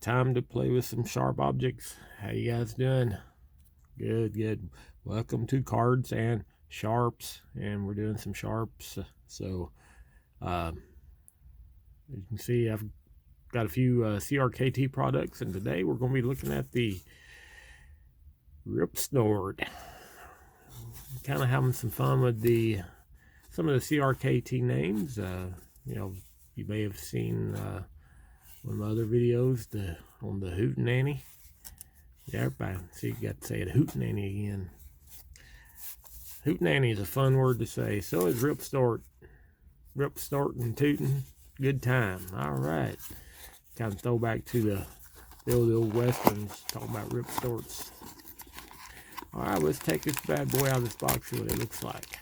time to play with some sharp objects. How you guys doing? Good. Welcome to Cards and Sharps, and we're doing some sharps. So as you can see, I've got a few CRKT products, and today we're going to be looking at the Ripsnort. Kind of having some fun with some of the CRKT names. You may have seen one of my other videos on the Hootenanny. Yeah, everybody, see, you got to say it, Hootenanny again. Hootenanny is a fun word to say. So is Ripsnort. Ripsnort and tootin', good time. All right, kind of throw back to the old westerns, talking about Ripsnorts. All right, let's take this bad boy out of this box, see what it looks like.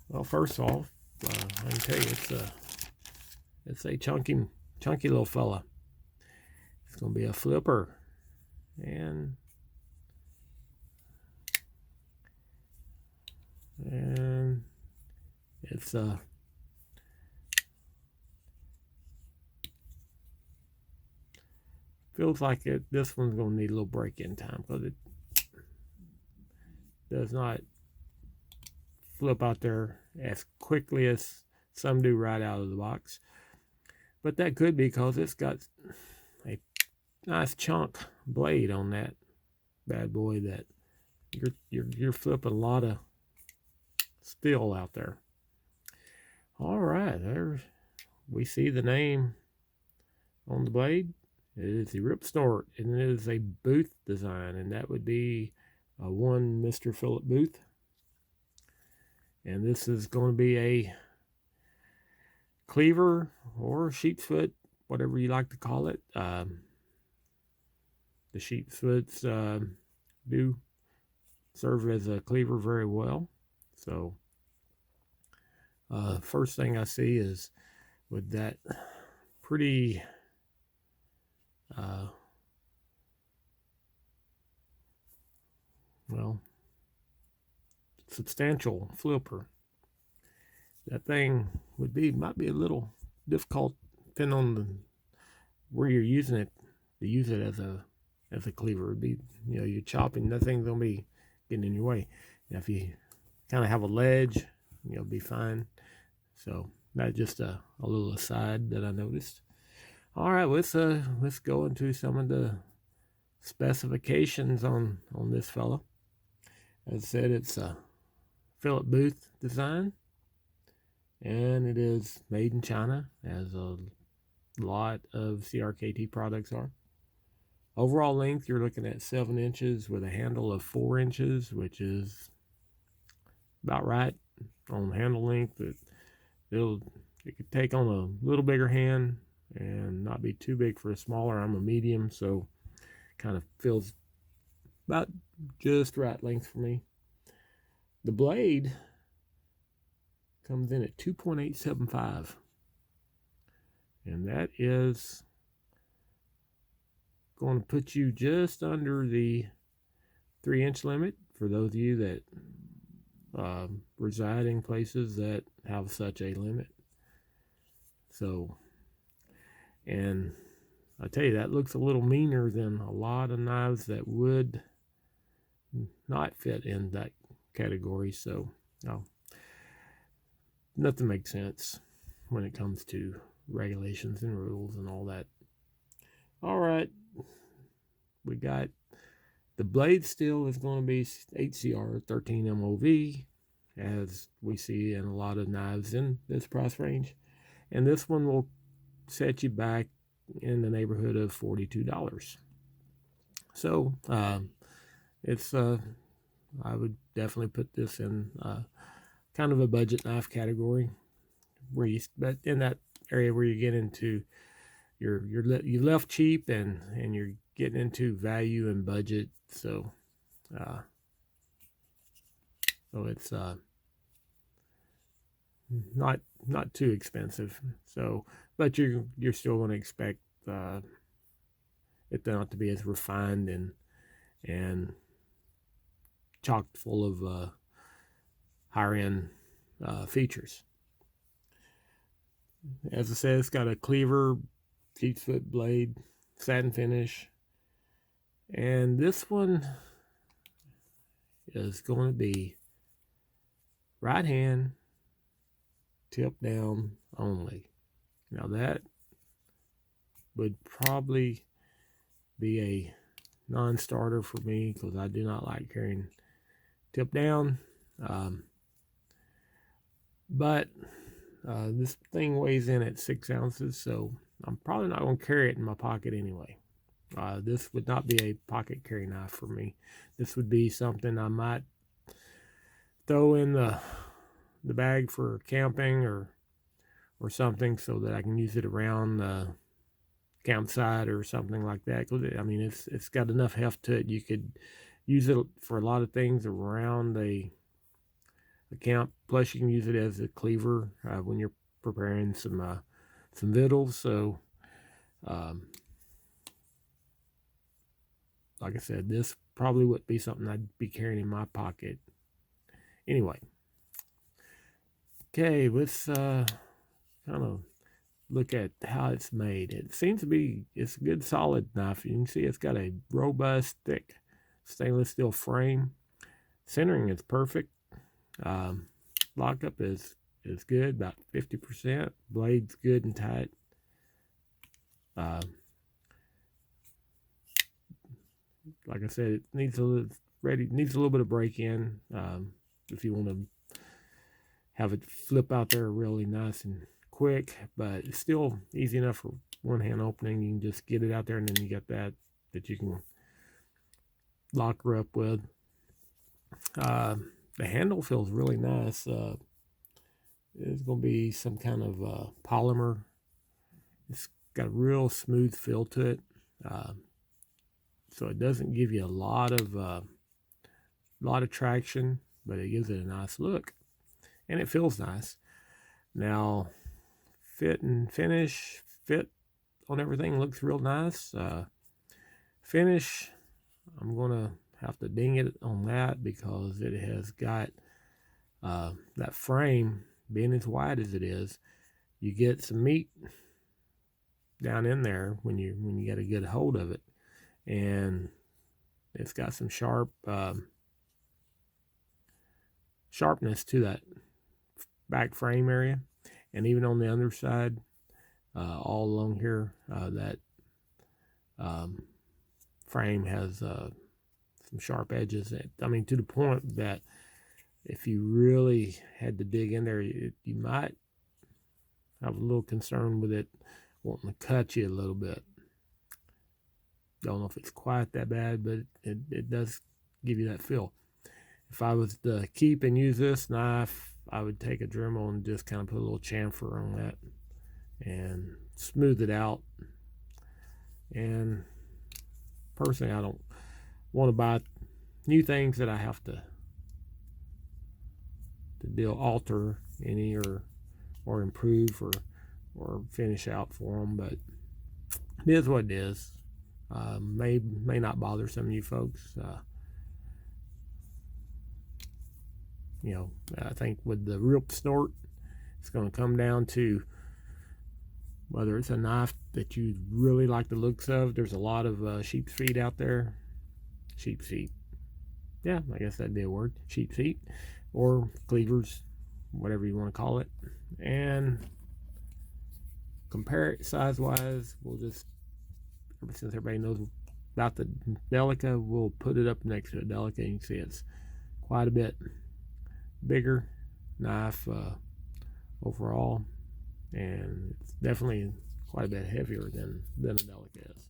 Well, first off, I can tell you it's a chunky little fella. It's going to be a flipper, and it's feels like this one's going to need a little break-in time because it does not flip out there as quickly as some do right out of the box. But that could be because it's got a nice chunk blade on that bad boy that you're flipping a lot of steel out there. All right, there we see the name on the blade. It is the Ripsnort, and it is a Booth design, and that would be one Mr. Philip Booth. And this is going to be a cleaver or sheepsfoot, whatever you like to call it. The sheepsfoots do serve as a cleaver very well. So first thing I see is with that pretty substantial flipper. That thing might be a little difficult depending on where you're using it to use it as a cleaver. It'd be, you're chopping, that thing's gonna be getting in your way. Now, if you kind of have a ledge, you'll be fine. So that's just a little aside that I noticed. All right, let's go into some of the specifications on this fella. As I said, it's a Philip Booth design, and it is made in China, as a lot of CRKT products are. Overall length, you're looking at 7 inches with a handle of 4 inches, which is about right on handle length. It could take on a little bigger hand and not be too big for a smaller. I'm a medium, so kind of feels about just right length for me. The blade comes in at 2.875, and that is going to put you just under the 3-inch limit for those of you that reside in places that have such a limit. So, and I tell you, that looks a little meaner than a lot of knives that would not fit in that category. So nothing makes sense when it comes to regulations and rules and all that. All right, we got the blade steel is going to be HCR 13 MOV, as we see in a lot of knives in this price range, and this one will set you back in the neighborhood of $42. So it's I would definitely put this in kind of a budget knife category, but in that area where you get into you left cheap and you're getting into value and budget. So it's not too expensive. So, but you're still going to expect it not to be as refined and chocked full of higher end features. As I said, it's got a cleaver Sheepsfoot blade, satin finish. And this one is going to be right hand, tip down only. Now that would probably be a non-starter for me because I do not like carrying tip down. But this thing weighs in at 6 ounces, so I'm probably not going to carry it in my pocket anyway. This would not be a pocket carry knife for me. This would be something I might throw in the bag for camping or something, so that I can use it around the campsite or something like that. I mean, it's got enough heft to it. You could use it for a lot of things around the camp. Plus, you can use it as a cleaver when you're preparing some victuals. So, like I said, this probably would be something I'd be carrying in my pocket. Anyway, okay, let's kind of look at how it's made. It seems to be, it's a good solid knife. You can see it's got a robust, thick stainless steel frame. Centering is perfect. Lockup is good, about 50%. Blade's good and tight. Like I said, it needs a little bit of break in. If you want to have it flip out there really nice and quick, but it's still easy enough for one hand opening. You can just get it out there, and then you got that you can lock her up with. The handle feels really nice. It's going to be some kind of polymer. It's got a real smooth feel to it, so it doesn't give you a lot of traction, but it gives it a nice look, and it feels nice. Now, fit and finish, fit on everything looks real nice. Finish, I'm gonna have to ding it on that because it has got that frame being as wide as it is. You get some meat down in there when you get a good hold of it, and it's got some sharpness to that back frame area, and even on the underside, all along here, that frame has some sharp edges. I mean, to the point that if you really had to dig in there, you might have a little concern with it wanting to cut you a little bit. Don't know if it's quite that bad, but it does give you that feel. If I was to keep and use this knife, I would take a Dremel and just kind of put a little chamfer on that and smooth it out. And personally, I don't want to buy new things that I have to alter any or improve or finish out for them. But it is what it is. May not bother some of you folks. I think with the Ripsnort, it's going to come down to whether it's a knife that you really like the looks of. There's a lot of sheep's feet out there. Sheep's feet. Yeah, I guess that'd be a word. Sheep's feet. Or cleavers, whatever you want to call it. And compare it size-wise. We'll just, since everybody knows about the Delica, we'll put it up next to a Delica. You can see it's quite a bit bigger knife overall, and it's definitely quite a bit heavier than a Delica is.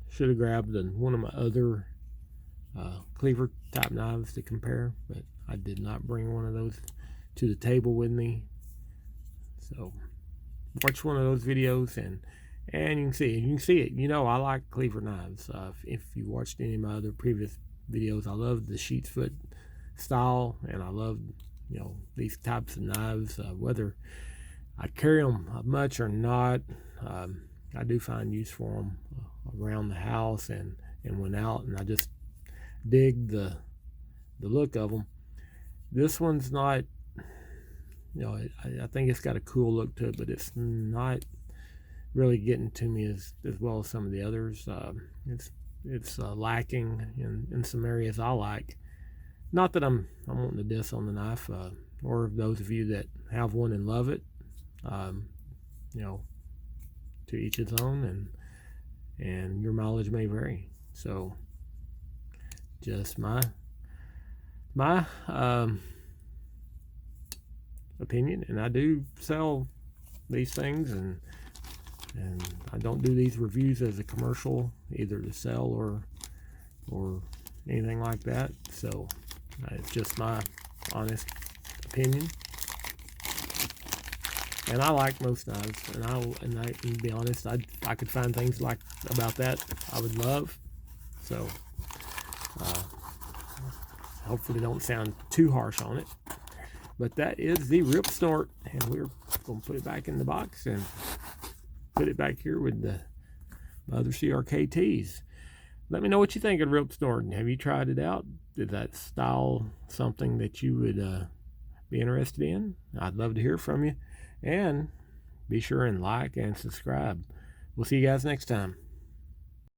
Should have grabbed one of my other cleaver type knives to compare, but I did not bring one of those to the table with me. So watch one of those videos and you can see it. I like cleaver knives. If you watched any of my other previous videos, I love the Sheepsfoot style, and I love these types of knives. Whether I carry them much or not, I do find use for them around the house and when out, and I just dig the look of them. This one's not I think it's got a cool look to it, but it's not really getting to me as well as some of the others. It's lacking in some areas I like. Not that I'm wanting to diss on the knife, or those of you that have one and love it. To each its own, and your mileage may vary. So, just my opinion, and I do sell these things, and I don't do these reviews as a commercial, either to sell or anything like that. So it's just my honest opinion. And I like most knives, and I to be honest, I could find things like about that I would love. So hopefully don't sound too harsh on it. But that is the Ripsnort, and we're going to put it back in the box and put it back here with the other CRKTs. Let me know what you think of Ripsnort. Have you tried it out? Is that style something that you would be interested in? I'd love to hear from you. And be sure and like and subscribe. We'll see you guys next time.